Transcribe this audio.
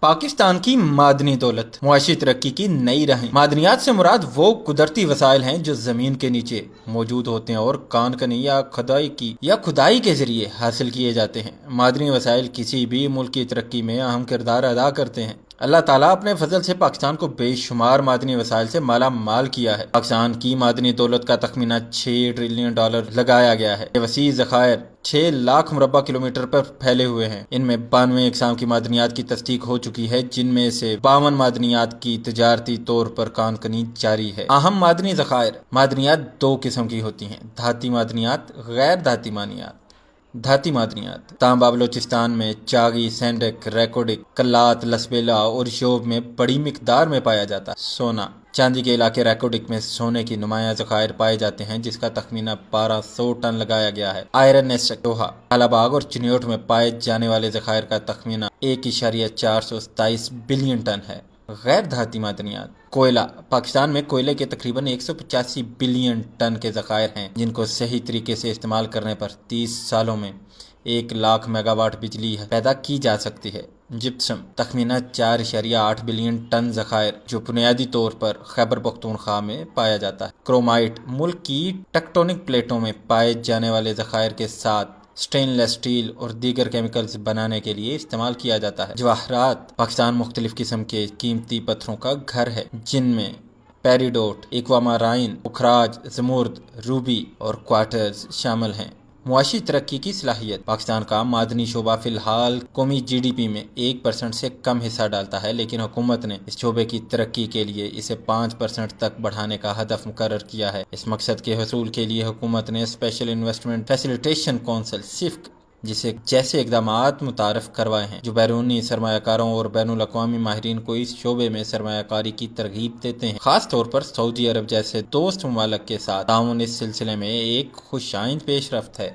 پاکستان کی معدنی دولت، معاشی ترقی کی نئی راہیں۔ معدنیات سے مراد وہ قدرتی وسائل ہیں جو زمین کے نیچے موجود ہوتے ہیں اور کان کنی یا کھدائی کے ذریعے حاصل کیے جاتے ہیں۔ معدنی وسائل کسی بھی ملک کی ترقی میں اہم کردار ادا کرتے ہیں۔ اللہ تعالیٰ اپنے فضل سے پاکستان کو بے شمار معدنی وسائل سے مالا مال کیا ہے۔ پاکستان کی معدنی دولت کا تخمینہ $6 ٹریلین لگایا گیا ہے۔ یہ وسیع ذخائر 6 لاکھ مربع کلومیٹر پر پھیلے ہوئے ہیں۔ ان میں 92 اقسام کی معدنیات کی تصدیق ہو چکی ہے، جن میں سے 52 معدنیات کی تجارتی طور پر کان کنی جاری ہے۔ اہم معدنی ذخائر۔ معدنیات 2 قسم کی ہوتی ہیں: دھاتی معدنیات، غیر دھاتی معدنیات۔ دھاتی معدنیات: تانبا بلوچستان میں چاگی، سینڈک، ریکوڈک، کلات، لسبیلا اور شوب میں بڑی مقدار میں پایا جاتا ہے۔ سونا: چاندی کے علاقے ریکوڈک میں سونے کی نمایاں ذخائر پائے جاتے ہیں، جس کا تخمینہ 1200 ٹن لگایا گیا ہے۔ آئرن ایسک، لوہا، کالا باغ اور چنیوٹ میں پائے جانے والے ذخائر کا تخمینہ 1.427 بلین ٹن ہے۔ غیر دھاتی معدنیات: کوئلہ: پاکستان میں کوئلے کے تقریباً 185 بلین ٹن کے ذخائر ہیں، جن کو صحیح طریقے سے استعمال کرنے پر 30 سالوں میں 1 لاکھ میگا واٹ بجلی پیدا کی جا سکتی ہے۔ جپسم: تخمینہ 4.8 بلین ٹن ذخائر، جو بنیادی طور پر خیبر پختونخوا میں پایا جاتا ہے۔ کرومائٹ: ملک کی ٹیکٹونک پلیٹوں میں پائے جانے والے ذخائر کے ساتھ سٹین لیس اسٹیل اور دیگر کیمیکلز بنانے کے لیے استعمال کیا جاتا ہے۔ جواہرات: پاکستان مختلف قسم کے قیمتی پتھروں کا گھر ہے، جن میں پیریڈوٹ، ایکوامارائن، پکھراج، زمرد، روبی اور کوارٹرز شامل ہیں۔ معاشی ترقی کی صلاحیت: پاکستان کا معدنی شعبہ فی الحال قومی جی ڈی پی میں 1% سے کم حصہ ڈالتا ہے، لیکن حکومت نے اس شعبے کی ترقی کے لیے اسے 5% تک بڑھانے کا ہدف مقرر کیا ہے۔ اس مقصد کے حصول کے لیے حکومت نے اسپیشل انویسٹمنٹ فیسیلیٹیشن کونسل (سفک) جیسے اقدامات متعارف کروائے ہیں، جو بیرونی سرمایہ کاروں اور بین الاقوامی ماہرین کو اس شعبے میں سرمایہ کاری کی ترغیب دیتے ہیں۔ خاص طور پر سعودی عرب جیسے دوست ممالک کے ساتھ تعاون اس سلسلے میں ایک خوش آئند پیش رفت ہے۔